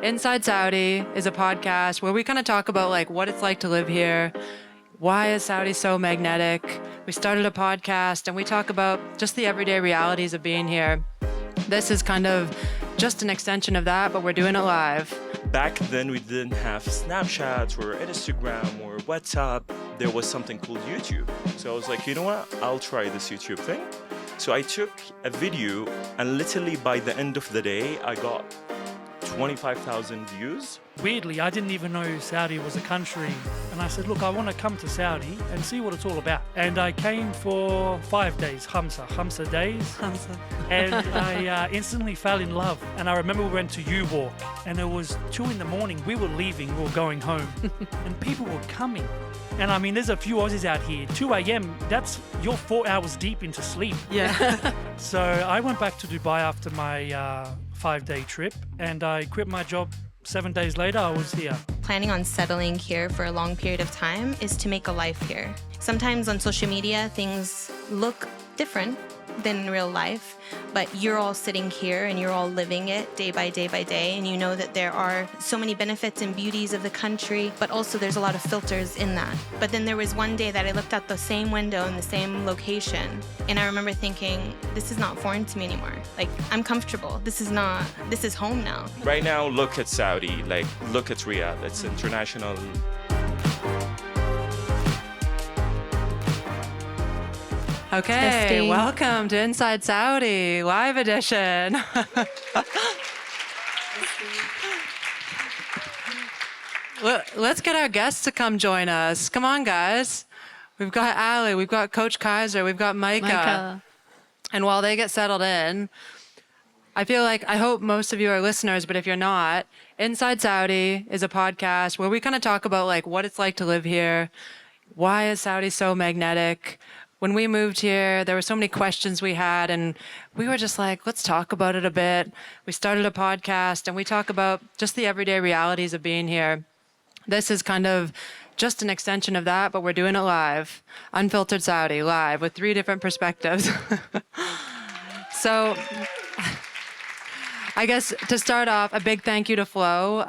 Inside Saudi is a podcast where we kind of talk about like what it's like to live here. Why is Saudi so magnetic? We started a podcast and we talk about just the everyday realities of being here. This is kind of just an extension of that, but we're doing it live. Back then, we didn't have Snapchat or Instagram or WhatsApp. There was something called YouTube. So I was like, you know what? I'll try this YouTube thing. So I took a video, and literally by the end of the day, I got 25,000 views. Weirdly, I didn't even know Saudi was a country. And I said, look, I want to come to Saudi and see what it's all about. And I came for 5 days, Hamsa days. And I instantly fell in love. And I remember we went to U-Walk and it was 2 a.m. We were leaving, we were going home and people were coming. And I mean, there's a few Aussies out here. 2 a.m., that's, you're 4 hours deep into sleep. Yeah. So I went back to Dubai after my 5-day trip and I quit my job. 7 days later, I was here. Planning on settling here for a long period of time is to make a life here. Sometimes on social media, things look different than in real life, but you're all sitting here and you're all living it day by day by day, and you know that there are so many benefits and beauties of the country, but also there's a lot of filters in that. But then there was one day that I looked out the same window in the same location, and I remember thinking, this is not foreign to me anymore. Like, I'm comfortable. This is home now. Right now, look at Saudi, like, look at Riyadh. It's international. Okay, Testing. welcome to Inside Saudi, live edition. Let's get our guests to come join us. Come on, guys. We've got Ali, we've got Coach Kaiser, we've got Micah. And while they get settled in, I hope most of you are listeners, but if you're not, Inside Saudi is a podcast where we kind of talk about like what it's like to live here. Why is Saudi so magnetic? When we moved here, there were so many questions we had, and we were just like, let's talk about it a bit. We started a podcast, and we talk about just the everyday realities of being here. This is kind of just an extension of that, but we're doing it live. Unfiltered Saudi, live, with 3 different perspectives. So I guess to start off, a big thank you to Flo.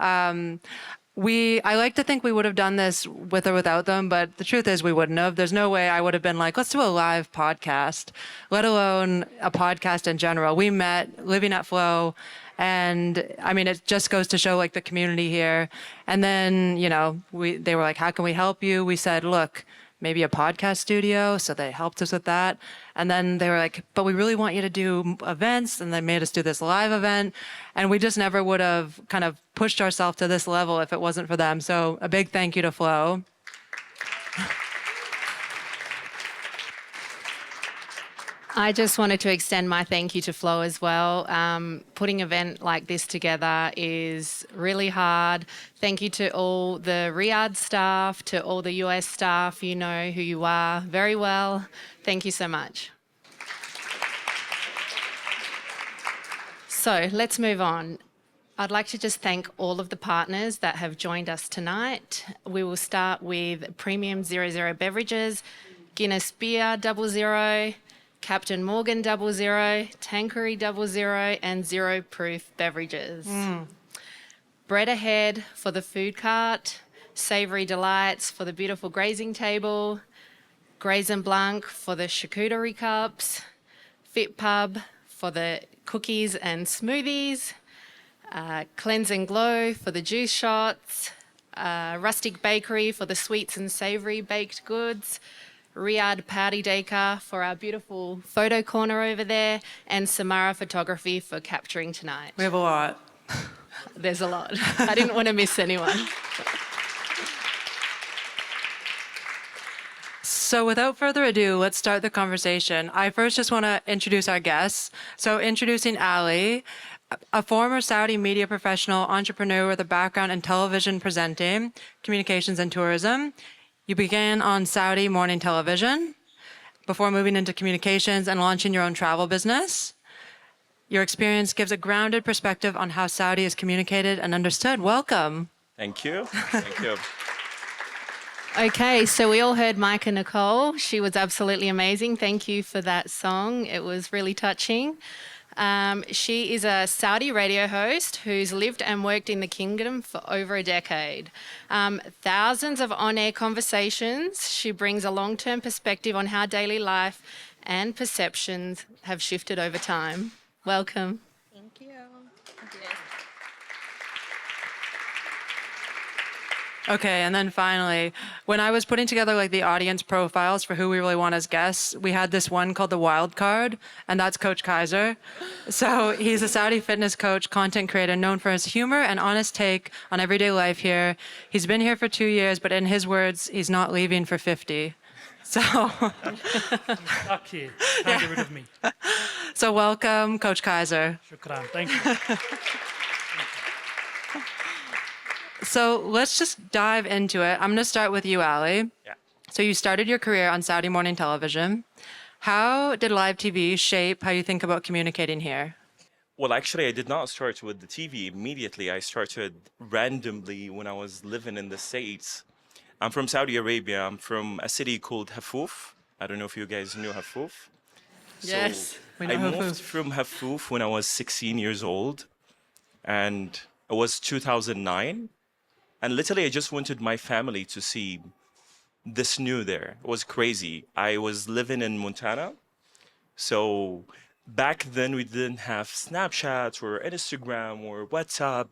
I like to think we would have done this with or without them, but the truth is we wouldn't have. There's no way I would have been like, let's do a live podcast, let alone a podcast in general. We met living at Flow, and I mean, it just goes to show like the community here. And then, they were like, how can we help you? We said, look, maybe a podcast studio. So they helped us with that. And then they were like, but we really want you to do events. And they made us do this live event. And we just never would have kind of pushed ourselves to this level if it wasn't for them. So a big thank you to Flo. I just wanted to extend my thank you to Flo as well. Putting an event like this together is really hard. Thank you to all the Riyadh staff, to all the US staff. You know who you are very well. Thank you so much. So let's move on. I'd like to just thank all of the partners that have joined us tonight. We will start with Premium 00 Beverages, Guinness Beer 00, Captain Morgan 00, Tanqueray 00, and Zero Proof Beverages. Bread Ahead for the food cart, Savoury Delights for the beautiful grazing table, Grazen Blanc for the charcuterie cups, Fit Pub for the cookies and smoothies, Cleanse and Glow for the juice shots, Rustic Bakery for the sweets and savoury baked goods, Riyadh Party Decor for our beautiful photo corner over there, and Samara Photography for capturing tonight. We have a lot. There's a lot. I didn't want to miss anyone. So without further ado, let's start the conversation. I first just want to introduce our guests. So introducing Ali, a former Saudi media professional, entrepreneur with a background in television presenting, communications, and tourism. You began on Saudi morning television before moving into communications and launching your own travel business. Your experience gives a grounded perspective on how Saudi is communicated and understood. Welcome. Thank you. Thank you. Okay, so we all heard Micah Nicole. She was absolutely amazing. Thank you for that song. It was really touching. She is a Saudi radio host who's lived and worked in the kingdom for over a decade. Thousands of on-air conversations. She brings a long-term perspective on how daily life and perceptions have shifted over time. Welcome. Thank you. Okay, and then finally, when I was putting together like the audience profiles for who we really want as guests, we had this one called the wild card, and that's Coach Kaiser. So he's a Saudi fitness coach, content creator, known for his humor and honest take on everyday life here. He's been here for 2 years, but in his words, he's not leaving for 50. So, Stuck here. Can't get rid of me. so welcome, Coach Kaiser. Shukran. Thank you. So let's just dive into it. I'm going to start with you, Ali. Yeah. So you started your career on Saudi morning television. How did live TV shape how you think about communicating here? Well, actually, I did not start with the TV immediately. I started randomly when I was living in the States. I'm from Saudi Arabia. I'm from a city called Hafuf. I don't know if you guys knew Hafuf. Yes, we know I Hafuf. moved from Hafuf when I was 16 years old, and it was 2009. And literally, I just wanted my family to see this new there. It was crazy. I was living in Montana. So back then, we didn't have Snapchat or Instagram or WhatsApp.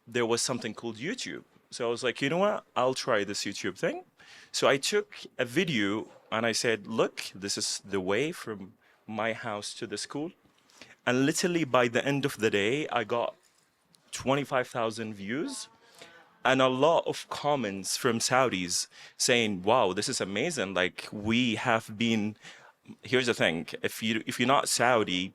There was something called YouTube. So I was like, you know what? I'll try this YouTube thing. So I took a video and I said, look, this is the way from my house to the school. And literally by the end of the day, I got 25,000 views and a lot of comments from Saudis saying, wow, this is amazing. Like we have been, here's the thing, if you're not Saudi,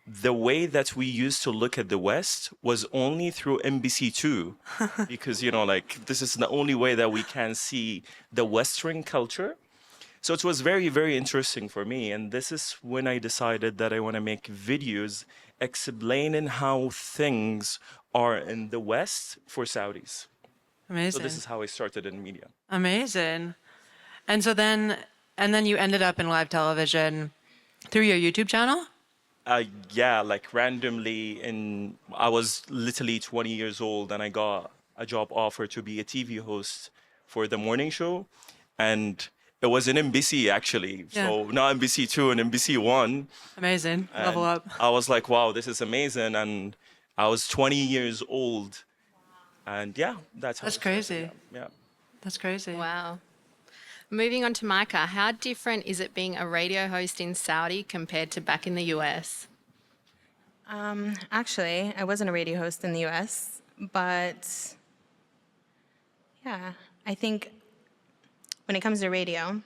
the way that we used to look at the West was only through NBC2 because, you know, like this is the only way that we can see the Western culture. So it was very, very interesting for me. And this is when I decided that I want to make videos explaining how things are in the West for Saudis. Amazing. So this is how I started in media. Amazing. And then you ended up in live television through your YouTube channel? Yeah, like randomly, I was literally 20 years old and I got a job offer to be a TV host for the morning show. And it was in NBC actually. Yeah. So not NBC2 and NBC1. Amazing. And Level up. I was like, wow, this is amazing. And I was 20 years old. And yeah, that's how That's it started, crazy. Yeah. That's crazy. Wow. Moving on to Micah, how different is it being a radio host in Saudi compared to back in the US? Actually, I wasn't a radio host in the US, but yeah, I think when it comes to radio,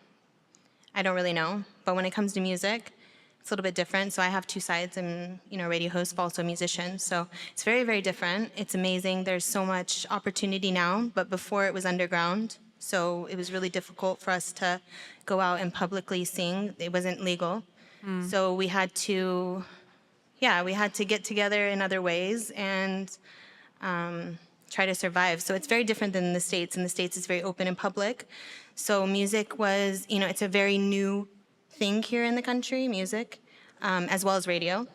I don't really know. But when it comes to music, it's a little bit different. So I have two sides. I'm, a radio host, but also a musician. So it's very, very different. It's amazing. There's so much opportunity now, but before it was underground. So it was really difficult for us to go out and publicly sing. It wasn't legal. So we had to get together in other ways and try to survive. So it's very different than the States. In the States, it's very open and public. So music was, it's a very new thing here in the country, music, as well as radio.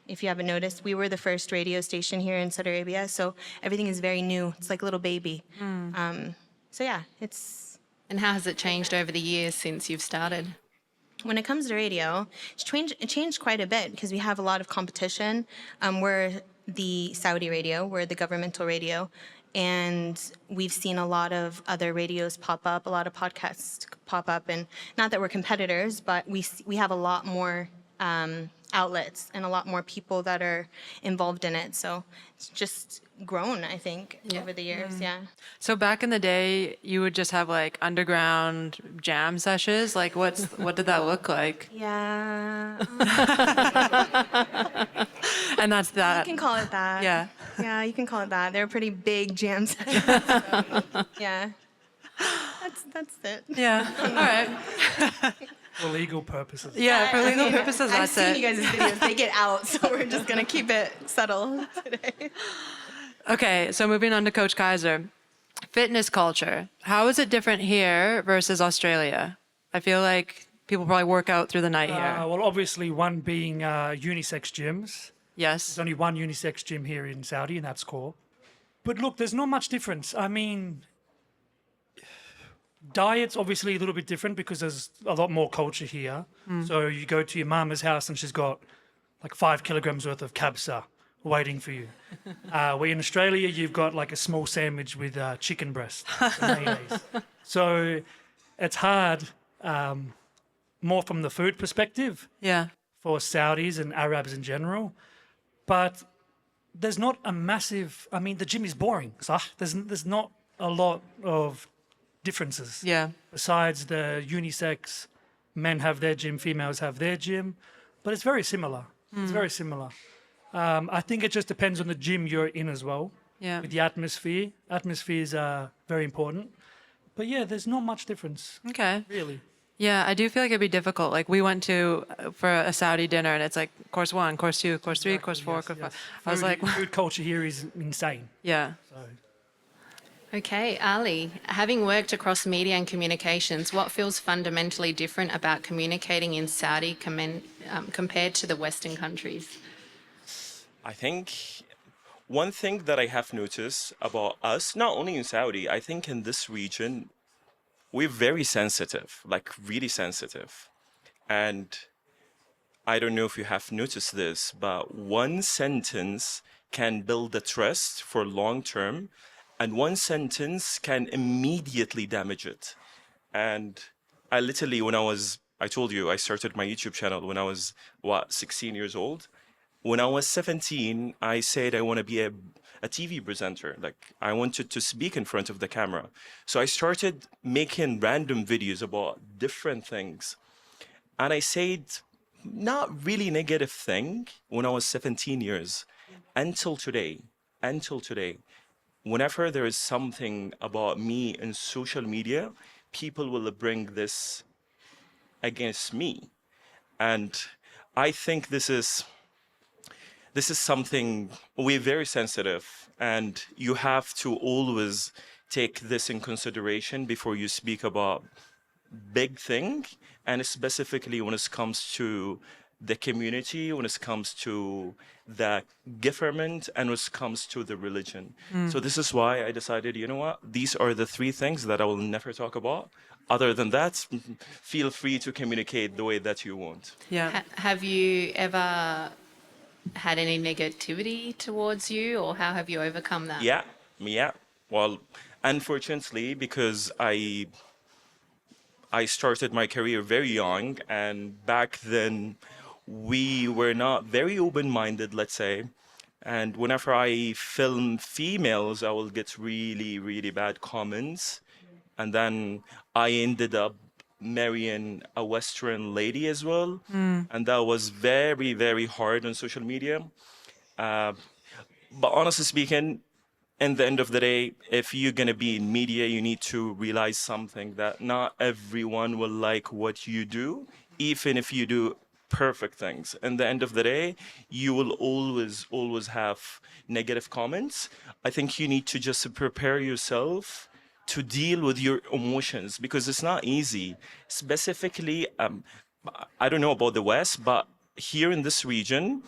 If you haven't noticed, we were the first radio station here in Saudi Arabia. So everything is very new. It's like a little baby. So yeah, it's... And how has it changed over the years since you've started? When it comes to radio, it changed quite a bit because we have a lot of competition. We're the Saudi radio, we're the governmental radio, and we've seen a lot of other radios pop up, a lot of podcasts pop up, and not that we're competitors, but we have a lot more outlets and a lot more people that are involved in it. So it's just grown, I think, over the years. Yeah. So back in the day, you would just have like underground jam sessions. Like what did that look like? Yeah. And that's that. You can call it that. Yeah. Yeah, you can call it that. They're pretty big jam sessions. Yeah. That's it. Yeah. All right. For legal purposes. Yeah, for legal purposes, I've that's seen it. you guys' videos. They get out, so we're just going to keep it subtle today. Okay, so moving on to Coach Kaiser. Fitness culture. How is it different here versus Australia? I feel like people probably work out through the night here? Well, obviously, one being unisex gyms. Yes. There's only one unisex gym here in Saudi, and that's core. But look, there's not much difference. I mean, diet's obviously a little bit different because there's a lot more culture here. So you go to your mama's house and she's got like 5 kilograms worth of kabsa waiting for you. Where in Australia, you've got like a small sandwich with chicken breast and mayonnaise. So it's hard, more from the food perspective Yeah. for Saudis and Arabs in general. But there's not a massive, I mean, the gym is boring. So there's not a lot of differences. Yeah. Besides the unisex, men have their gym, females have their gym. But it's very similar. It's very similar. I think it just depends on the gym you're in as well. Yeah. With the atmosphere. Atmosphere is very important. But yeah, there's not much difference, Okay. really. Yeah, I do feel like it'd be difficult. Like we went to for a Saudi dinner, and it's like course 1, course 2, course 3, course 4, Yes, course 5. yes. I was like, Food culture here is insane. yeah. So. Okay, Ali, having worked across media and communications, what feels fundamentally different about communicating in Saudi compared to the Western countries? I think one thing that I have noticed about us, not only in Saudi, I think in this region, we're very sensitive, like really sensitive. And I don't know if you have noticed this, but one sentence can build a trust for long term, and one sentence can immediately damage it. And I literally, I told you, I started my YouTube channel when I was, 16 years old. When I was 17, I said I want to be a TV presenter. Like, I wanted to speak in front of the camera. So I started making random videos about different things. And I said, not really negative thing when I was 17 years. Until today. Whenever there is something about me in social media, people will bring this against me. And I think this is something we're very sensitive, and you have to always take this in consideration before you speak about big thing, and specifically when it comes to the community, when it comes to the government, and when it comes to the religion. So this is why I decided, you know what, these are the 3 things that I will never talk about. Other than that, feel free to communicate the way that you want. Yeah. Have you ever had any negativity towards you, or how have you overcome that? Yeah. Well, unfortunately, because I started my career very young, and back then we were not very open-minded, let's say. And whenever I film females, I will get really, really bad comments. And then I ended up marrying a Western lady as well. And that was very, very hard on social media. But honestly speaking, in the end of the day, if you're going to be in media, you need to realize something, that not everyone will like what you do, even if you do perfect things. In the end of the day, you will always have negative comments. I think you need to just prepare yourself to deal with your emotions, because it's not easy. Specifically, I don't know about the West, but here in this region,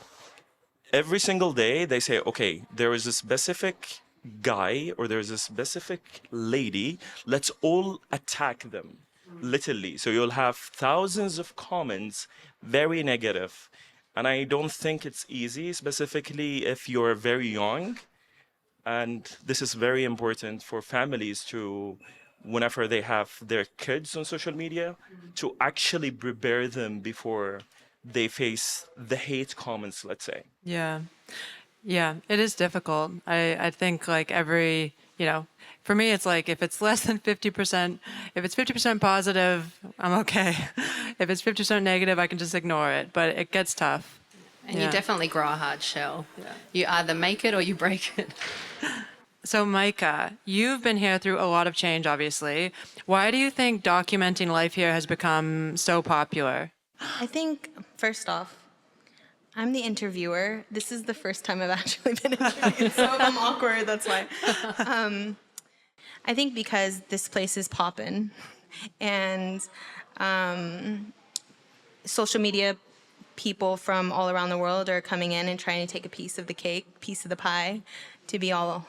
every single day they say, okay, there is a specific guy or there's a specific lady, let's all attack them, literally. So you'll have thousands of comments, very negative. And I don't think it's easy, specifically if you're very young. And this is very important for families to, whenever they have their kids on social media, to actually prepare them before they face the hate comments, let's say. Yeah. Yeah, it is difficult. I think like every, for me, it's like if it's less than 50%, if it's 50% positive, I'm okay. If it's 50% negative, I can just ignore it, but it gets tough. And you definitely grow a hard shell. Yeah. You either make it or you break it. So Micah, you've been here through a lot of change, obviously. Why do you think documenting life here has become so popular? I think, first off, I'm the interviewer. This is the first time I've actually been interviewed, so if I'm awkward, that's why. I think because this place is poppin', and social media people from all around the world are coming in and trying to take a piece of the cake, piece of the pie, to be all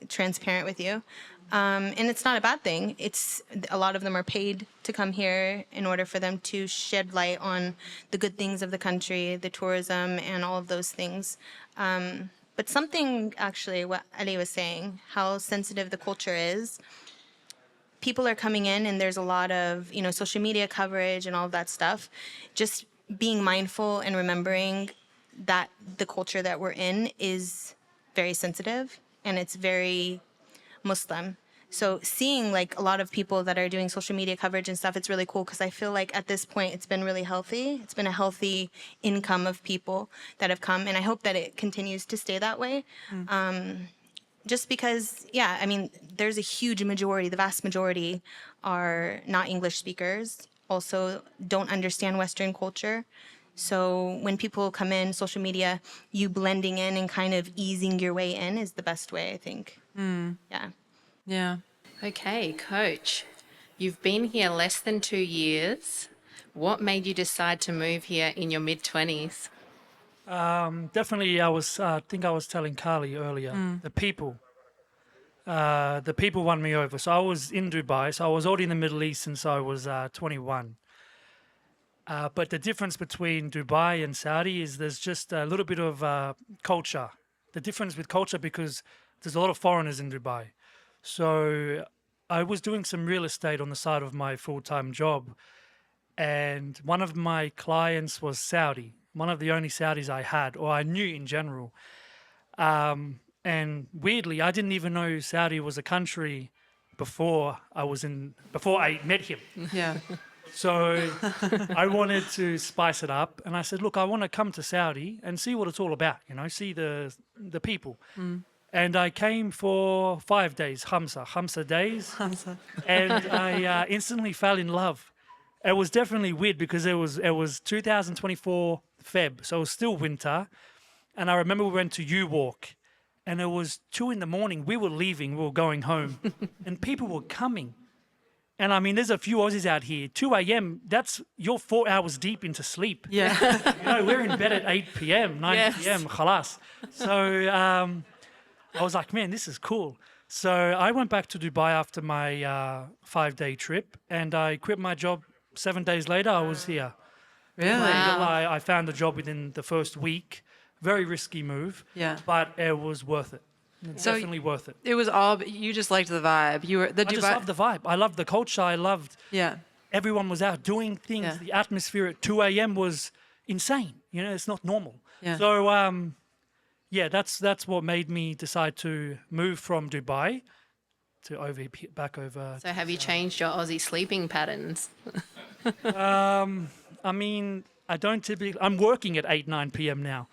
transparent with you. And it's not a bad thing. It's a lot of them are paid to come here in order for them to shed light on the good things of the country, the tourism, and all of those things. But something actually, what Ali was saying, how sensitive the culture is. People are coming in, and there's a lot of social media coverage and all of that stuff. Just being mindful and remembering that the culture that we're in is very sensitive and it's very Muslim. So seeing like a lot of people that are doing social media coverage and stuff, it's really cool because I feel like at this point it's been really healthy. It's been a healthy income of people that have come, and I hope that it continues to stay that way. Just because, yeah, I mean, there's a huge majority, the vast majority are not English speakers, also don't understand Western culture. So when people come in, social media, you blending in and kind of easing your way in is the best way, I think. Yeah. Yeah. Okay, Coach, you've been here less than 2 years. What made you decide to move here in your mid-20s? Definitely, I think I was telling Carly earlier, the people. The people won me over. So I was in Dubai. So I was already in the Middle East since I was 21. But the difference between Dubai and Saudi is there's just a little bit of culture. The difference with culture because there's a lot of foreigners in Dubai. So I was doing some real estate on the side of my full-time job. And one of my clients was Saudi. One of the only Saudis I had, or I knew in general. And weirdly, I didn't even know Saudi was a country before I met him. Yeah. So I wanted to spice it up, and I said, "Look, I want to come to Saudi and see what it's all about. See the people." And I came for 5 days, Hamsa days, and I instantly fell in love. It was definitely weird because it was 2024 Feb, so it was still winter. And I remember we went to U-Walk, and it was 2 a.m. We were leaving, we were going home, and people were coming. And I mean, there's a few Aussies out here. 2 a.m., you're 4 hours deep into sleep. Yeah. We're in bed at 8 p.m., 9 p.m., khalas. So I was like, man, this is cool. So I went back to Dubai after my 5-day trip, and I quit my job. 7 days later, I was here. Really? Wow. I found a job within the first week. Very risky move. Yeah. But it was worth it. So Definitely worth it. It was all, you just liked the vibe. You were the I just loved the vibe. I loved the culture. I loved Yeah. everyone was out doing things. Yeah. The atmosphere at 2 a.m. was insane. It's not normal. Yeah. So that's what made me decide to move from Dubai to back over. So have you changed your Aussie sleeping patterns? I mean, I don't typically. I'm working at 8, 9 p.m. now.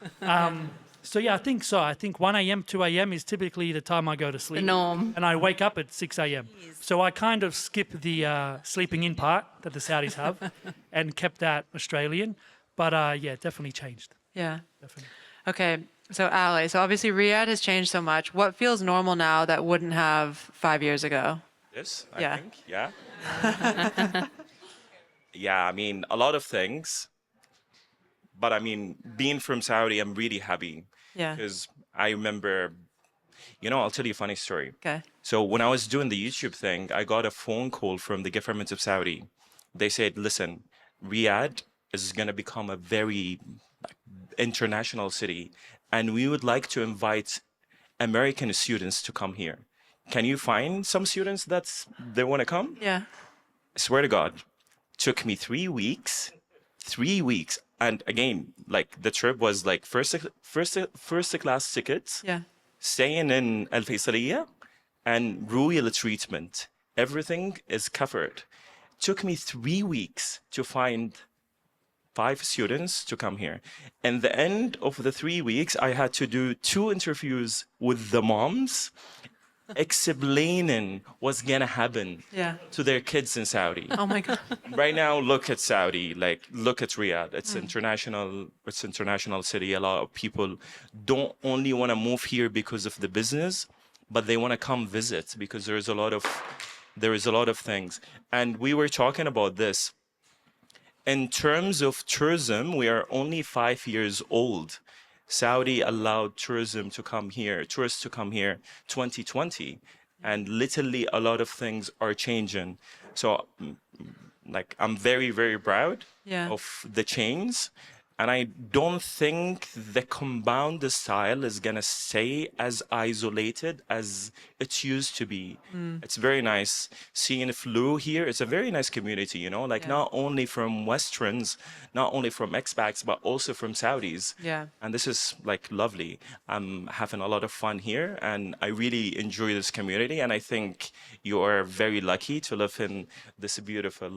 So yeah, I think so. I think 1 a.m., 2 a.m. is typically the time I go to sleep. The norm. And I wake up at 6 a.m. So I kind of skip the sleeping in part that the Saudis have and kept that Australian. But yeah, definitely changed. Yeah. Definitely. Okay. So Ali, so obviously Riyadh has changed so much. What feels normal now that wouldn't have 5 years ago? This, Yeah. I think, yeah. Yeah, I mean, a lot of things. But I mean, being from Saudi, I'm really happy. Yeah. Because I remember, I'll tell you a funny story. Okay. So when I was doing the YouTube thing, I got a phone call from the government of Saudi. They said, listen, Riyadh is going to become a very international city, and we would like to invite American students to come here. Can you find some students they want to come? Yeah. I swear to God, took me 3 weeks. 3 weeks. And again, like the trip was like first class tickets, Yeah. staying in Al Faisaliya, and royal treatment. Everything is covered. Took me 3 weeks to find 5 students to come here. And the end of the 3 weeks, I had to do 2 interviews with the moms, explaining what's gonna happen Yeah. to their kids in Saudi. Oh my God. Right now, look at Saudi, look at Riyadh. It's international city. A lot of people don't only want to move here because of the business, but they want to come visit because there is a lot of things. And we were talking about this. in terms of tourism, we are only 5 years old. Saudi allowed tourism to come here, tourists to come here 2020, and literally a lot of things are changing. So, like, I'm very, very proud Yeah. of the change. And I don't think the compound style is gonna stay as isolated as it used to be. It's very nice seeing Flu here. It's a very nice community, you know, like Yeah. not only from Westerns, not only from expats, but also from Saudis. Yeah. And this is like lovely. I'm having a lot of fun here, and I really enjoy this community. And I think you are very lucky to live in this beautiful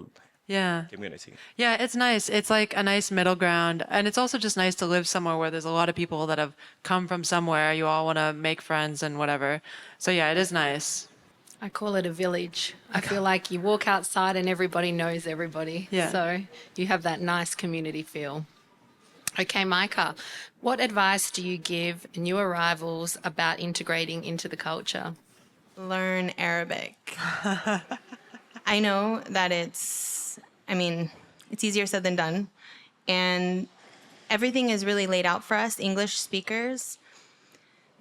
Yeah. community. Yeah, it's nice. It's like a nice middle ground. And it's also just nice to live somewhere where there's a lot of people that have come from somewhere. You all want to make friends and whatever. So, yeah, it is nice. I call it a village. I feel like you walk outside and everybody knows everybody. Yeah. So you have that nice community feel. Okay, Micah, what advice do you give new arrivals about integrating into the culture? Learn Arabic. I know that it's easier said than done. And everything is really laid out for us, English speakers.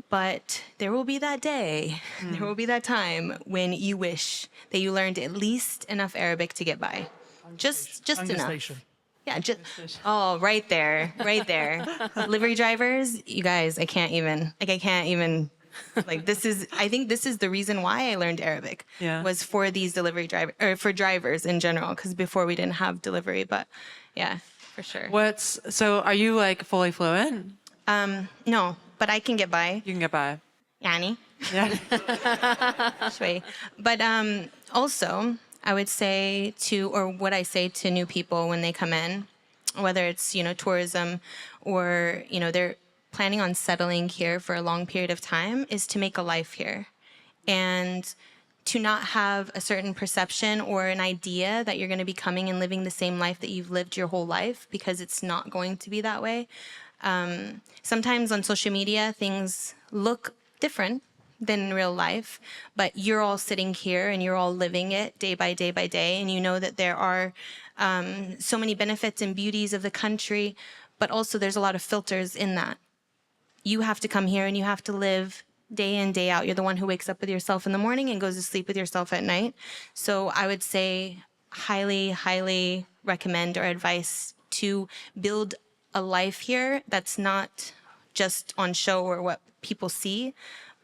But there will be that day, there will be that time when you wish that you learned at least enough Arabic to get by. Just enough. Understation. Yeah, right there, right there. Delivery drivers, you guys, I can't even, I think this is the reason why I learned Arabic. Yeah. Was for these delivery driver, or for drivers in general, because before we didn't have delivery, but yeah, for sure. So are you like fully fluent? No, but I can get by. You can get by. Yani. Yeah. Shui. But also, I would say what I say to new people when they come in, whether it's, tourism or, they're planning on settling here for a long period of time, is to make a life here. And to not have a certain perception or an idea that you're going to be coming and living the same life that you've lived your whole life, because it's not going to be that way. Sometimes on social media, things look different than in real life, but you're all sitting here and you're all living it day by day by day. And you know that there are so many benefits and beauties of the country, but also there's a lot of filters in that. You have to come here and you have to live day in, day out. You're the one who wakes up with yourself in the morning and goes to sleep with yourself at night. So I would say highly, highly recommend or advise to build a life here that's not just on show or what people see,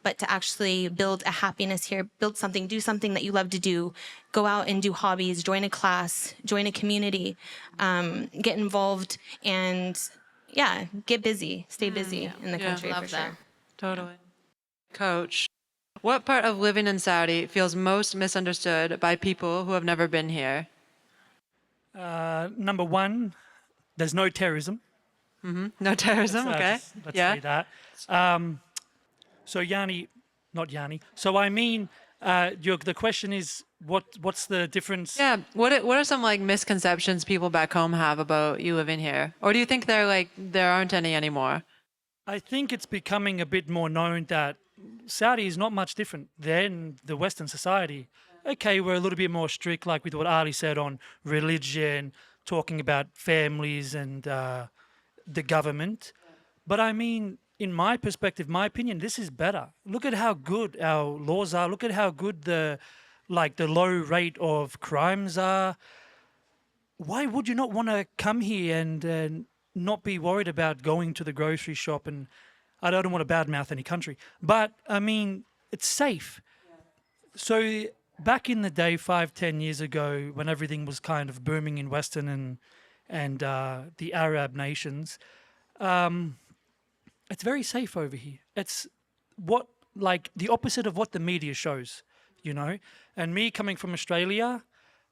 but to actually build a happiness here, do something that you love to do, go out and do hobbies, join a class, join a community, get involved, and get busy, stay busy in the country love for that. sure. Totally. Coach, what part of living in Saudi feels most misunderstood by people who have never been here? Number one, there's no terrorism. No terrorism, okay. Let's say that. So the question is, what's the difference? Yeah. What are some like misconceptions people back home have about you living here? Or do you think there aren't any anymore? I think it's becoming a bit more known that Saudi is not much different than the Western society. Okay, we're a little bit more strict, like with what Ali said on religion, talking about families and the government. But I mean, in my perspective, my opinion, this is better. Look at how good our laws are. Look at how good the low rate of crimes are. Why would you not want to come here and not be worried about going to the grocery shop? And I don't want to badmouth any country, but I mean, it's safe. So back in the day, 5-10 years ago, when everything was kind of booming in Western and the Arab nations, it's very safe over here. It's the opposite of what the media shows, And me coming from Australia,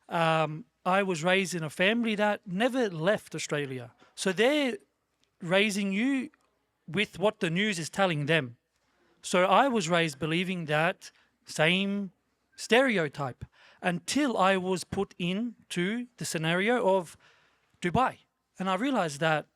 I was raised in a family that never left Australia. So they're raising you with what the news is telling them. So I was raised believing that same stereotype until I was put into the scenario of Dubai. And I realized that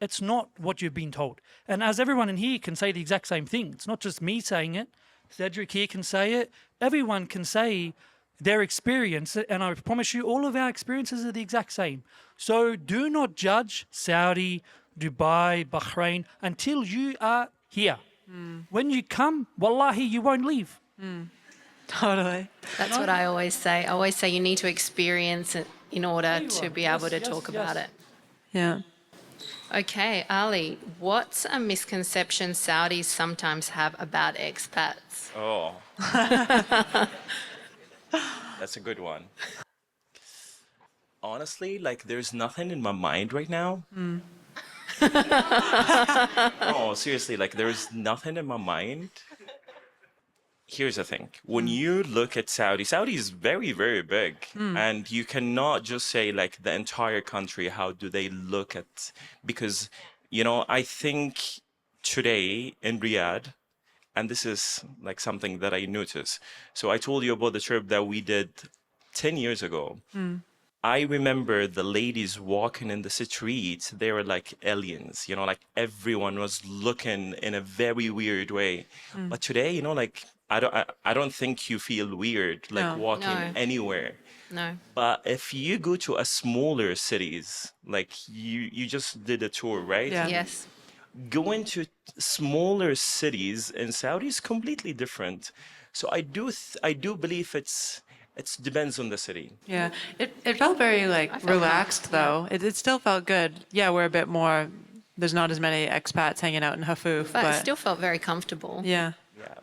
it's not what you've been told. And as everyone in here can say the exact same thing, it's not just me saying it. Cedric here can say it. Everyone can say their experience, and I promise you, all of our experiences are the exact same. So do not judge Saudi, Dubai, Bahrain until you are here. When you come, wallahi, you won't leave. Totally. That's what I always say. I always say you need to experience it in order to be able to Yes, talk yes. about it. Yeah. Okay, Ali, what's a misconception Saudis sometimes have about expats? Oh, that's a good one. Honestly, like, there's nothing in my mind right now. Oh, seriously, like, there's nothing in my mind. Here's the thing. When you look at Saudi is very, very big. And you cannot just say, like, the entire country, how do they look at... Because, I think today in Riyadh, and this is, like, something that I noticed. So I told you about the trip that we did 10 years ago. I remember the ladies walking in the streets, they were like aliens, like everyone was looking in a very weird way. But today, like I don't think you feel weird like No. walking No. anywhere. No. But if you go to a smaller cities, like you just did a tour, right? Yeah. Yes. Going to smaller cities in Saudi is completely different. So I do believe it depends on the city. Yeah. It felt very like felt relaxed nice, yeah. though. It still felt good. Yeah, we're a bit more. There's not as many expats hanging out in Hafuf, But but it still felt very comfortable. yeah. Yeah.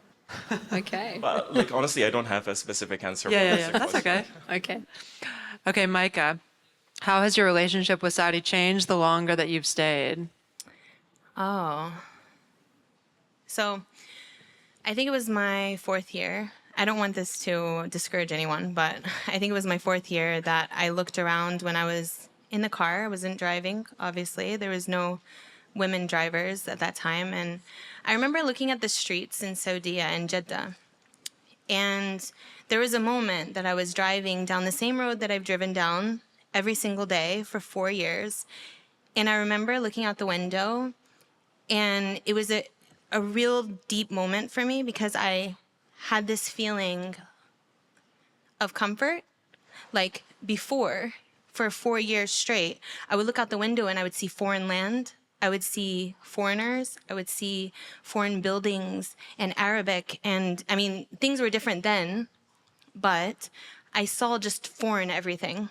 Okay. But like honestly, I don't have a specific answer Yeah, for yeah, this yeah. That's question. okay. Okay. Okay, Micah, how has your relationship with Saudi changed the longer that you've stayed? Oh. So I think it was my 4th year. I don't want this to discourage anyone, but I think it was my 4th year that I looked around when I was in the car. I wasn't driving, obviously. There was no women drivers at that time. And I remember looking at the streets in Saudi and Jeddah. And there was a moment that I was driving down the same road that I've driven down every single day for 4 years. And I remember looking out the window, and it was a real deep moment for me because I had this feeling of comfort. Like before, for 4 years straight, I would look out the window and I would see foreign land. I would see foreigners. I would see foreign buildings and Arabic. And I mean, things were different then, but I saw just foreign everything.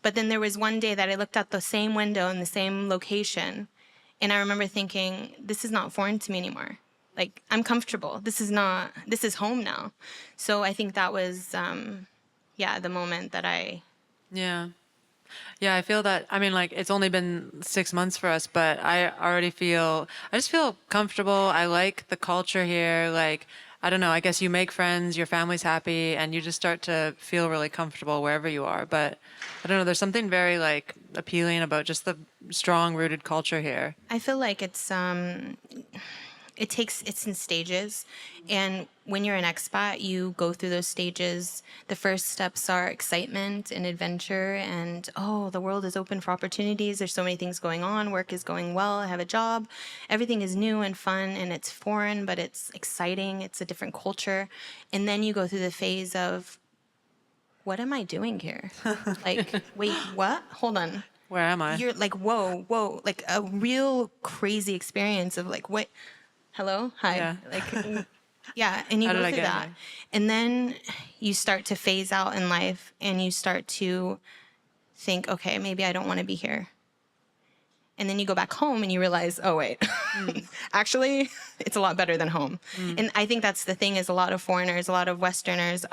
But then there was one day that I looked out the same window in the same location, and I remember thinking, this is not foreign to me anymore. Like, I'm comfortable. This is home now. So I think that was, the moment that Yeah. Yeah, I feel that. I mean, like, it's only been 6 months for us, but I just feel comfortable. I like the culture here. Like, I don't know, I guess you make friends, your family's happy, and you just start to feel really comfortable wherever you are. But I don't know, there's something very, like, appealing about just the strong rooted culture here. I feel like it's in stages, and when you're an expat, you go through those stages. The first steps are excitement and adventure, and the world is open for opportunities. There's so many things going on. Work is going well. I have a job. Everything is new and fun, and it's foreign, but it's exciting. It's a different culture. And then you go through the phase of, what am I doing here? Like, wait, what? Hold on. Where am I? You're like, whoa, like a real crazy experience of like, what? Hello, hi, Yeah. like, yeah, and you How go did I through get that, here? and then you start to phase out in life, and you start to think, okay, maybe I don't want to be here, and then you go back home and you realize, oh wait, actually, it's a lot better than home, and I think that's the thing is a lot of foreigners, a lot of Westerners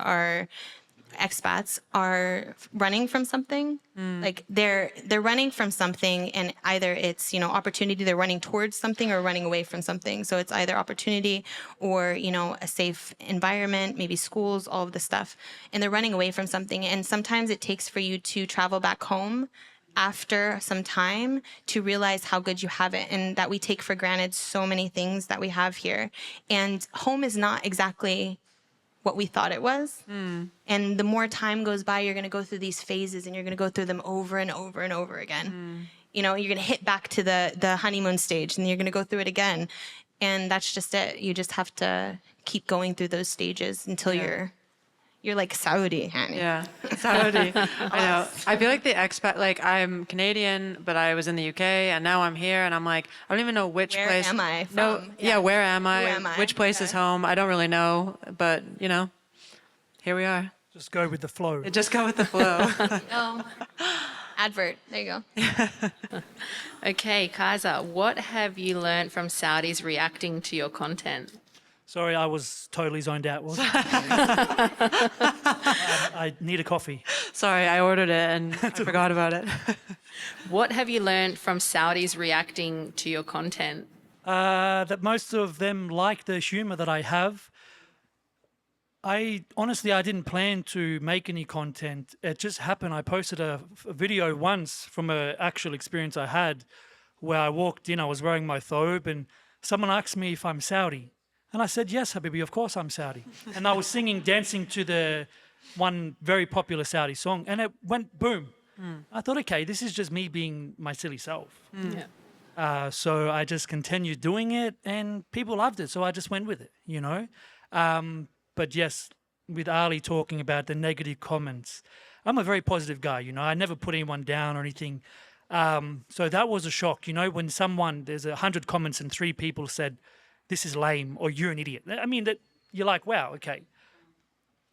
expats are running from something. Like they're running from something, and either it's opportunity, they're running towards something, or running away from something. So it's either opportunity or a safe environment, maybe schools, all of the stuff, and they're running away from something. And sometimes it takes for you to travel back home after some time to realize how good you have it, and that we take for granted so many things that we have here. And home is not exactly what we thought it was. And the more time goes by, you're going to go through these phases, and you're going to go through them over and over and over again. You're going to hit back to the honeymoon stage, and you're going to go through it again. And that's just it. You just have to keep going through those stages until you're You're like Saudi, honey. Yeah, Saudi. I know. I feel like the expat, like I'm Canadian, but I was in the UK and now I'm here and I'm like, I don't even know which Where place. am I No, from? yeah, where am I? Who am I? Which place is Okay. home? I don't really know, but you know, here we are. Just go with the flow. Just go with the flow. Oh, advert. There you go. Okay, Kaiser, what have you learned from Saudis reacting to your content? Sorry, I was totally zoned out. Wasn't I? I need a coffee. Sorry, I ordered it and I forgot about it. What have you learned from Saudis reacting to your content? That most of them like the humor that I have. I didn't plan to make any content. It just happened. I posted a video once from an actual experience I had where I walked in, I was wearing my thobe and someone asked me if I'm Saudi. And I said, yes, Habibi, of course I'm Saudi. And I was dancing to the one very popular Saudi song and it went boom. I thought, okay, this is just me being my silly self. Yeah. So I just continued doing it and people loved it. So I just went with it, you know. But yes, with Ali talking about the negative comments, I'm a very positive guy, you know. I never put anyone down or anything. So that was a shock, you know, when there's 100 comments and 3 people said, this is lame or you're an idiot. I mean, that you're like, wow, okay.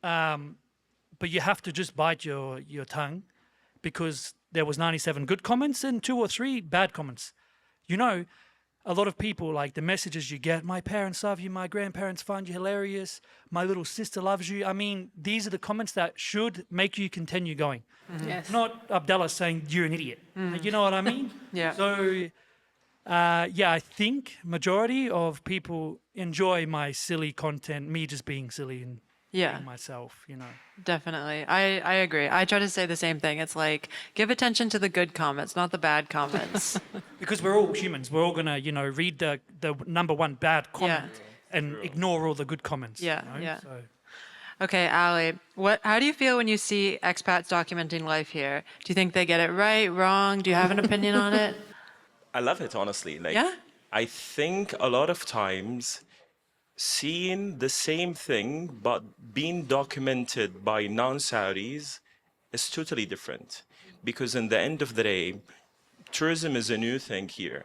But you have to just bite your tongue because there was 97 good comments and 2 or 3 bad comments. You know, a lot of people, like the messages you get, my parents love you, my grandparents find you hilarious, my little sister loves you. I mean, these are the comments that should make you continue going. Yes. Not Abdallah saying you're an idiot. You know what I mean? Yeah. So, I think majority of people enjoy my silly content, me just being silly and Yeah. being myself, you know. Definitely. I agree. I try to say the same thing. It's like, give attention to the good comments, not the bad comments. Because we're all humans. We're all going to, you know, read the number one bad comment and ignore all the good comments. Yeah, you know? yeah. So, Okay, Ali, how do you feel when you see expats documenting life here? Do you think they get it right, wrong? Do you have an opinion on it? I love it, honestly. Like, Yeah? I think a lot of times seeing the same thing but being documented by non-Saudis is totally different. Because in the end of the day, tourism is a new thing here.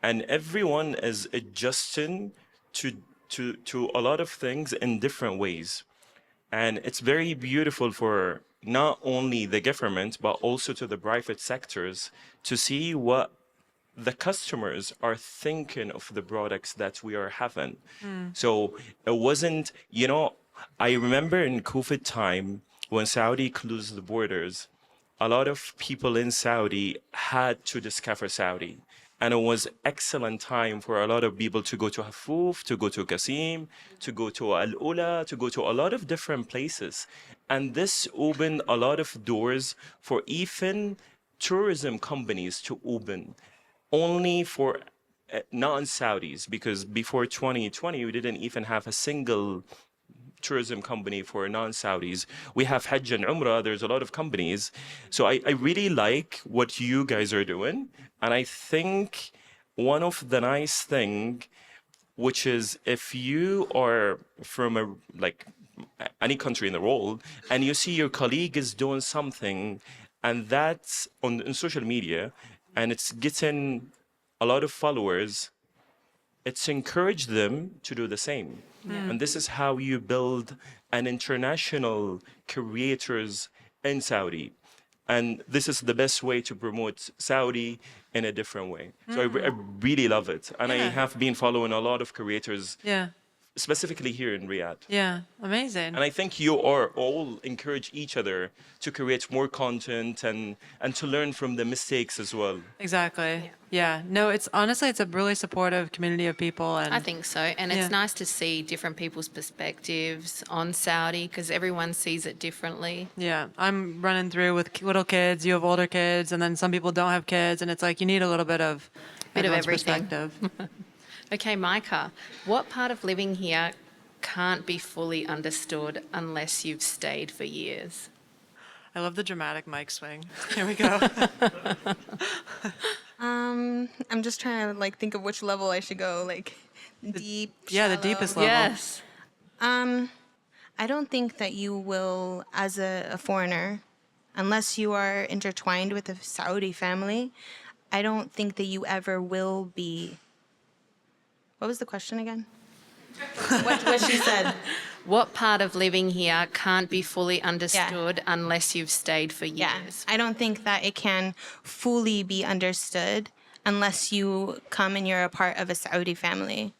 And everyone is adjusting to a lot of things in different ways. And it's very beautiful for not only the government, but also to the private sectors to see what the customers are thinking of the products that we are having. So it wasn't, you know, I remember in COVID time when Saudi closed the borders, a lot of people in Saudi had to discover Saudi. And it was excellent time for a lot of people to go to Hafuf, to go to Qasim, to go to Al Ula, to go to a lot of different places. And this opened a lot of doors for even tourism companies to open only for non-Saudis, because before 2020, we didn't even have a single tourism company for non-Saudis. We have Hajj and Umrah, there's a lot of companies. So I really like what you guys are doing. And I think one of the nice thing, which is if you are from any country in the world and you see your colleague is doing something and that's on social media and it's getting a lot of followers, it's encourage them to do the same. And this is how you build an international creators in Saudi. And this is the best way to promote Saudi in a different way. So I really love it. And I have been following a lot of creators, specifically here in Riyadh. Yeah, amazing. And I think you are all encourage each other to create more content and to learn from the mistakes as well. Exactly. Yeah. No, it's a really supportive community of people. And I think so. And it's nice to see different people's perspectives on Saudi because everyone sees it differently. Yeah, I'm running through with little kids. You have older kids, and then some people don't have kids, and it's like you need a little bit of everyone's everything. perspective. Okay, Micah, what part of living here can't be fully understood unless you've stayed for years? I love the dramatic mic swing. Here we go. I'm just trying to think of which level I should go, deep. Yeah, the shallow. deepest level. Yes. I I don't think that you will, as a foreigner, unless you are intertwined with a Saudi family, I don't think that you ever will be. What was the question again? what she said. What part of living here can't be fully understood unless you've stayed for years? Yeah, I don't think that it can fully be understood unless you come and you're a part of a Saudi family.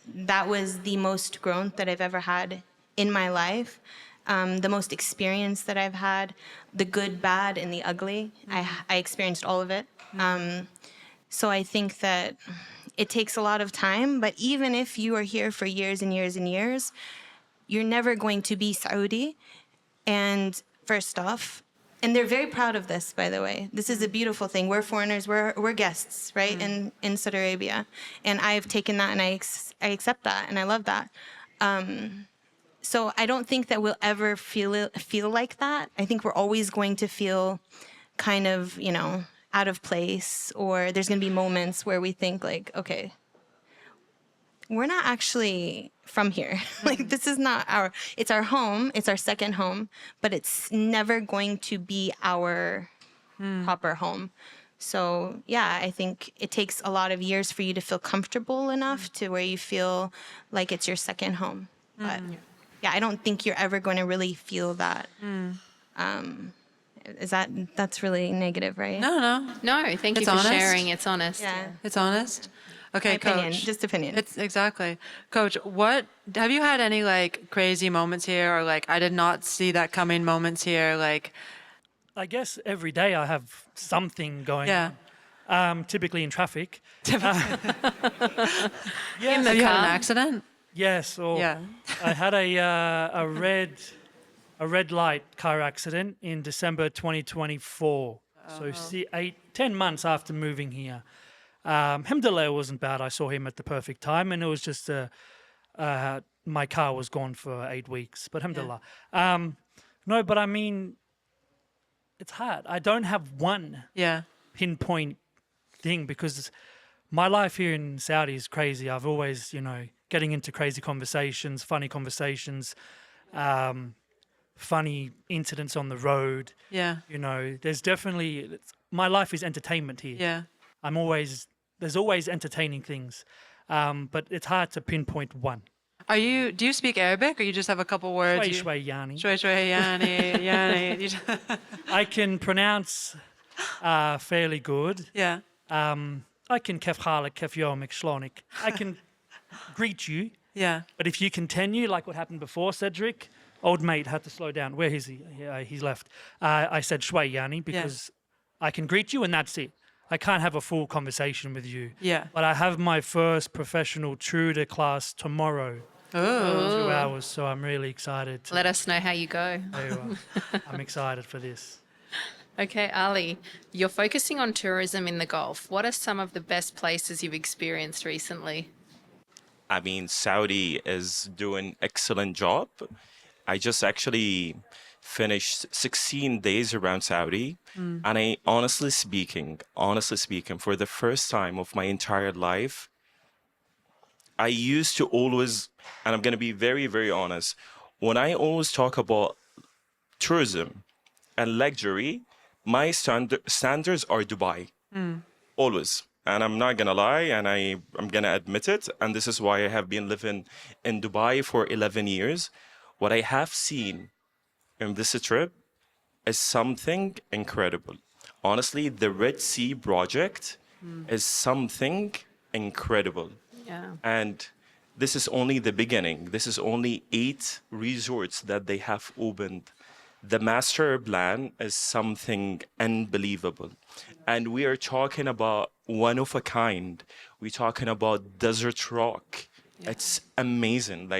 That was the most growth that I've ever had in my life, the most experience that I've had, the good, bad, and the ugly. I experienced all of it. So I think that it takes a lot of time, but even if you are here for years and years and years, you're never going to be Saudi. And first off, and they're very proud of this, by the way. This is a beautiful thing. We're foreigners, we're guests, right, in Saudi Arabia. And I've taken that and I accept that and I love that. So I don't think that we'll ever feel like that. I think we're always going to feel kind of, out of place, or there's going to be moments where we think like, okay, we're not actually from here. Like, this is not it's our home. It's our second home, but it's never going to be our proper home. So yeah, I think it takes a lot of years for you to feel comfortable enough to where you feel like it's your second home. But yeah, I don't think you're ever going to really feel that. That's really negative, right? No. No, thank you for honest. sharing. It's honest. Yeah. It's honest. Okay, Opinion, Coach. just opinion. It's exactly. Coach, what have you had any like crazy moments here, or like I did not see that coming moments here? Like, I guess every day I have something going yeah. on, typically in traffic. Have you had an accident? Yes, or Yeah. I had a red light car accident in December 2024. So 10 months after moving here. Alhamdulillah, it wasn't bad. I saw him at the perfect time, and it was just my car was gone for 8 weeks. But alhamdulillah. No, but I mean, it's hard. I don't have one pinpoint thing because my life here in Saudi is crazy. I've always, getting into crazy conversations, funny conversations, funny incidents on the road. Yeah. There's definitely, my life is entertainment here. Yeah. There's always entertaining things, but it's hard to pinpoint one. Do you speak Arabic, or you just have a couple words? Shway yani. Shway, yani. I can pronounce fairly good. Yeah. I can kef halak, kef yomik, shlonik. I can greet you. Yeah. But if you continue, like what happened before, Cedric, old mate had to slow down. Where is he? He's left. I said shway yani because I can greet you and that's it. I can't have a full conversation with you. Yeah. But I have my first professional Truder class tomorrow. Oh. 2 hours, so I'm really excited. Let us know how you go. I'm excited for this. Okay, Ali, you're focusing on tourism in the Gulf. What are some of the best places you've experienced recently? I mean, Saudi is doing excellent job. I just actually finished 16 days around Saudi, and I honestly speaking, for the first time of my entire life, I used to always, and I'm going to be very, very honest, when I always talk about tourism and luxury, my standards are Dubai. Always. And I'm not going to lie, and I'm going to admit it. And this is why I have been living in Dubai for 11 years. What I have seen in this trip is something incredible. Honestly, the Red Sea project is something incredible. Yeah. And this is only the beginning. This is only 8 resorts that they have opened. The master plan is something unbelievable. And we are talking about one of a kind. We're talking about desert rock. Yeah. It's amazing.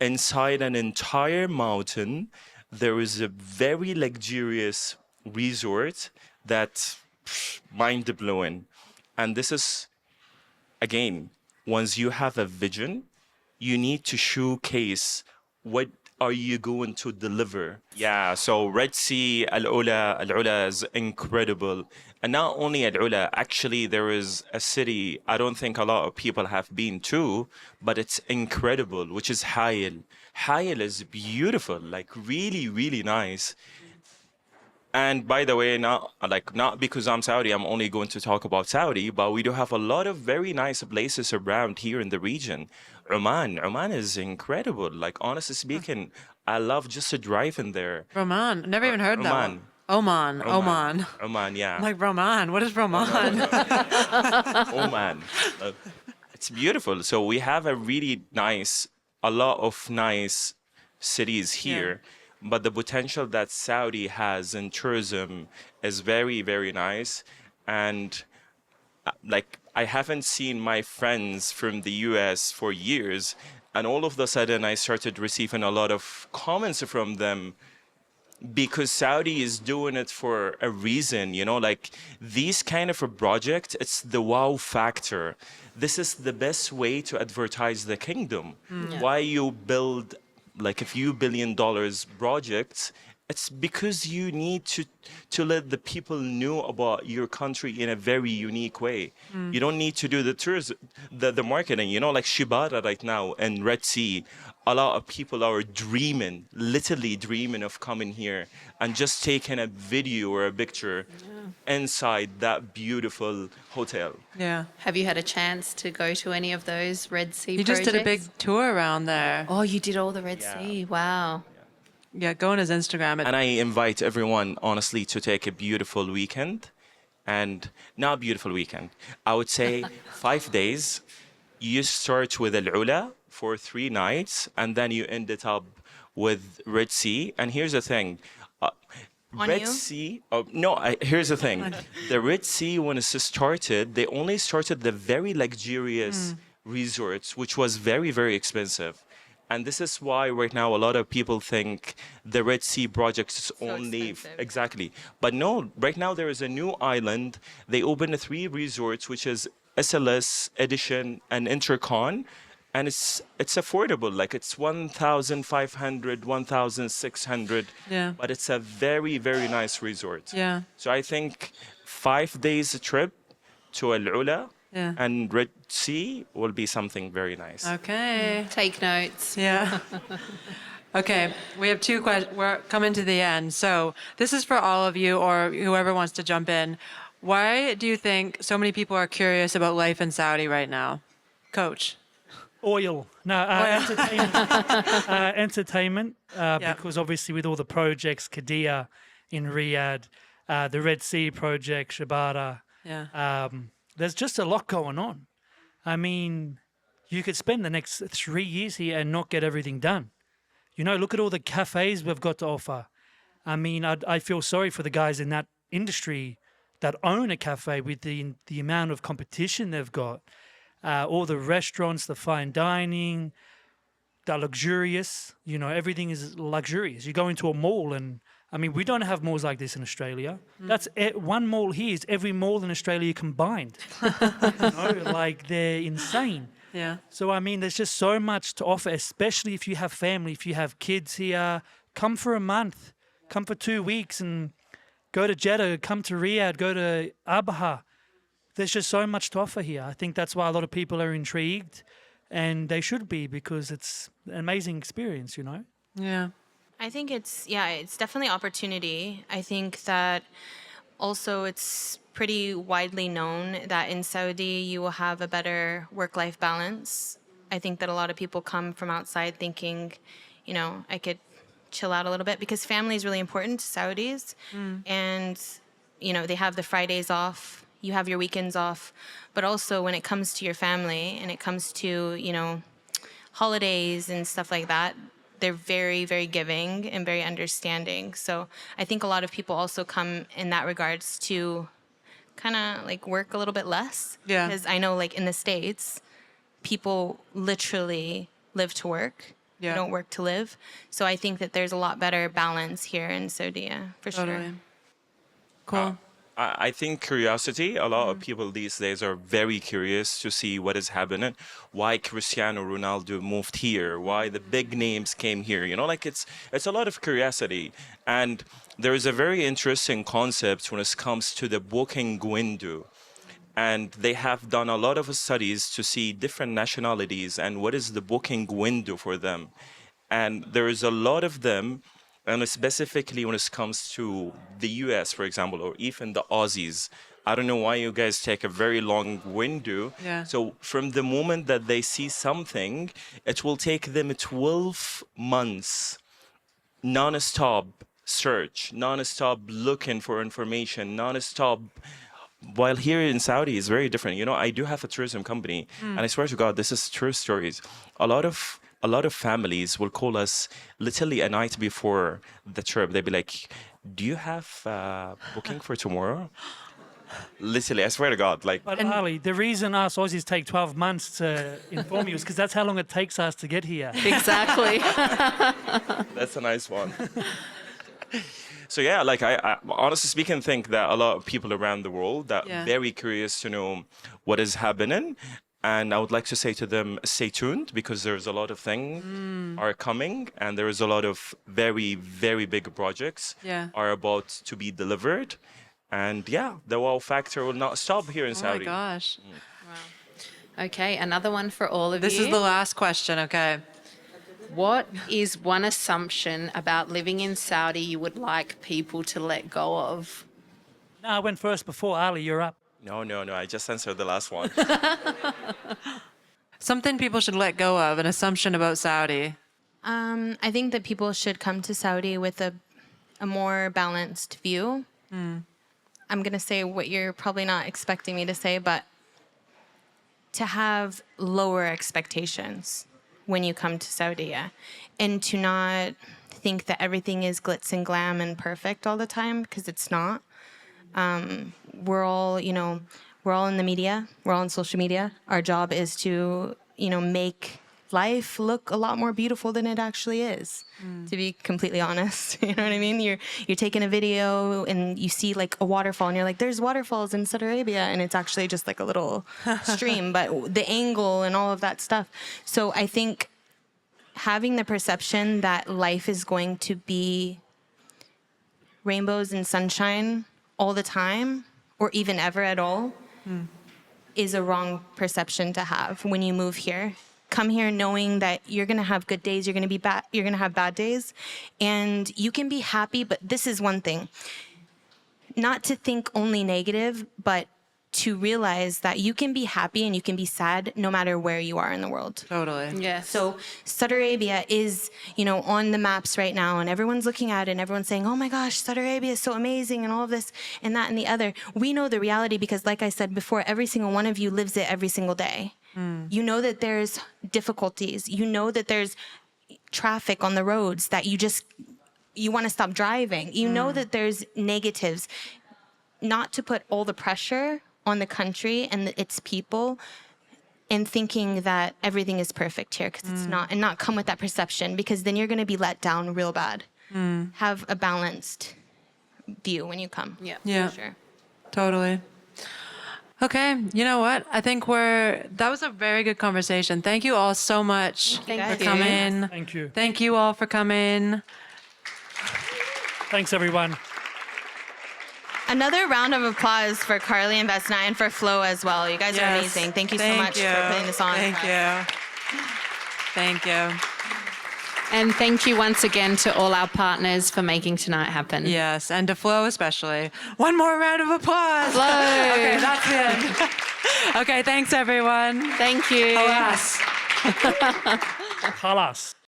Inside an entire mountain, there is a very luxurious resort that's mind-blowing. And this is, again, once you have a vision, you need to showcase what are you going to deliver? Yeah, so Red Sea, Al-Ula is incredible. And not only Al-Ula, actually there is a city I don't think a lot of people have been to, but it's incredible, which is Hayel. Hayel is beautiful, like really, really nice. And by the way, not because I'm Saudi, I'm only going to talk about Saudi, but we do have a lot of very nice places around here in the region. Oman is incredible. Like honestly speaking, I love just to drive in there. Roman. Never even heard that one. Oman. Oman. Oman, yeah. I'm like, Roman. What is Roman? Oman. It's beautiful. So we have a lot of nice cities here. But the potential that Saudi has in tourism is very, very nice. And like, I haven't seen my friends from the US for years. And all of a sudden, I started receiving a lot of comments from them because Saudi is doing it for a reason, you know, like these kind of a project, it's the wow factor. This is the best way to advertise the kingdom. Why you build like a few $1 billion projects, it's because you need to let the people know about your country in a very unique way. You don't need to do the tourism, the marketing. You know, like Shibata right now and Red Sea, a lot of people are dreaming, literally dreaming of coming here and just taking a video or a picture inside that beautiful hotel. Yeah. Have you had a chance to go to any of those Red Sea He projects? just did a big tour around there. Oh, you did all the Red Yeah. Sea. Wow. Yeah, go on his Instagram. And I invite everyone, honestly, to take a beautiful weekend. And not beautiful weekend. I would say 5 days. You start with Al-Ula for 3 nights, and then you end it up with Red Sea. And here's the thing. On Red you? Sea, here's the thing. The Red Sea, when it started, they only started the very luxurious resorts, which was very, very expensive. And this is why right now a lot of people think the Red Sea project is only expensive. exactly. But no, right now there is a new island. They opened 3 resorts, which is SLS Edition and Intercon, and it's affordable. Like it's 1,500, 1,600. Yeah. But it's a very, very nice resort. Yeah. So I think 5 days trip to Al Ula Yeah. and Red Sea will be something very nice. Okay. Take notes. Yeah. Okay, we have 2 questions. We're coming to the end. So this is for all of you or whoever wants to jump in. Why do you think so many people are curious about life in Saudi right now? Coach. Oil. No, entertainment. Entertainment, because obviously with all the projects, Qadiyah in Riyadh, the Red Sea project, Shabada, Yeah. there's just a lot going on. I mean, you could spend the next 3 years here and not get everything done. You know, look at all the cafes we've got to offer. I mean, I feel sorry for the guys in that industry that own a cafe with the amount of competition they've got. All the restaurants, the fine dining, the luxurious, you know, everything is luxurious. You go into a mall and, I mean, we don't have malls like this in Australia. That's one mall here is every mall in Australia combined. You know, like they're insane. Yeah. So, I mean, there's just so much to offer, especially if you have family, if you have kids here. Come for a month, come for 2 weeks and go to Jeddah, come to Riyadh, go to Abaha. There's just so much to offer here. I think that's why a lot of people are intrigued, and they should be because it's an amazing experience, you know? Yeah. I think it's definitely opportunity. I think that also it's pretty widely known that in Saudi you will have a better work-life balance. I think that a lot of people come from outside thinking, you know, I could chill out a little bit because family is really important to Saudis. And, you know, they have the Fridays off, you have your weekends off, but also when it comes to your family and it comes to, you know, holidays and stuff like that, they're very, very giving and very understanding. So I think a lot of people also come in that regards to kind of like work a little bit less. Yeah. Because I know like in the States, people literally live to work. Yeah. They don't work to live. So I think that there's a lot better balance here in Saudi, for Totally. sure. Cool. I think curiosity. A lot of people these days are very curious to see what is happening, why Cristiano Ronaldo moved here, why the big names came here. You know, like it's a lot of curiosity, and there is a very interesting concept when it comes to the booking window. And they have done a lot of studies to see different nationalities and what is the booking window for them. And there is a lot of them, and specifically when it comes to the US, for example, or even the Aussies. I don't know why you guys take a very long window. Yeah. So from the moment that they see something, it will take them 12 months non-stop search, non-stop looking for information, non-stop. While here in Saudi is very different. You know, I do have a tourism company, and I swear to God, this is true stories. A lot of families will call us literally a night before the trip. They'd be like, "Do you have booking for tomorrow?" Literally, I swear to God, like. But Ali, the reason us Aussies take 12 months to inform you is because that's how long it takes us to get here. Exactly. That's a nice one. So yeah, like I honestly speaking think that a lot of people around the world that Yeah. very curious to know what is happening, and I would like to say to them, stay tuned because there's a lot of things are coming, and there is a lot of very very big projects Yeah. are about to be delivered, and yeah, the wow factor will not stop here in Oh Saudi. my gosh. Okay, another one for all of This you. is the last question, okay? What is one assumption about living in Saudi you would like people to let go of? No, I went first before Ali. You're up. No, I just answered the last one. Something people should let go of, an assumption about Saudi. I think that people should come to Saudi with a more balanced view. I'm going to say what you're probably not expecting me to say, but to have lower expectations when you come to Saudi, yeah. And to not think that everything is glitz and glam and perfect all the time, because it's not. We're all in the media. We're all on social media. Our job is to, make life look a lot more beautiful than it actually is, to be completely honest. You know what I mean? You're taking a video and you see like a waterfall and you're like, there's waterfalls in Saudi Arabia, and it's actually just like a little stream, but the angle and all of that stuff. So I think having the perception that life is going to be rainbows and sunshine all the time, or even ever at all, is a wrong perception to have when you move here. Come here knowing that you're going to have good days, you're going to have bad days, and you can be happy, but this is one thing. Not to think only negative, but to realize that you can be happy and you can be sad no matter where you are in the world. Totally. Yes. So Saudi Arabia is, on the maps right now, and everyone's looking at it and everyone's saying, oh my gosh, Saudi Arabia is so amazing and all of this and that and the other. We know the reality because, like I said before, every single one of you lives it every single day. You know that there's difficulties. You know that there's traffic on the roads that you want to stop driving. You know that there's negatives. Not to put all the pressure on the country and its people and thinking that everything is perfect here, because it's not, and not come with that perception, because then you're going to be let down real bad. Have a balanced view when you come. Yeah. For sure. Totally. Okay, you know what? I think that was a very good conversation. Thank you all so much Thank for you. coming. Thank you. Thank you all for coming. Thanks, everyone. Another round of applause for Carly and Vesna and for Flo as well. You guys are Yes. amazing. Thank you so much for putting this on. Thank you. Thank you. And thank you once again to all our partners for making tonight happen. Yes, and to Flo especially. One more round of applause. Flo. Okay, that's the end. Okay, thanks everyone. Thank you. Alas. Halas.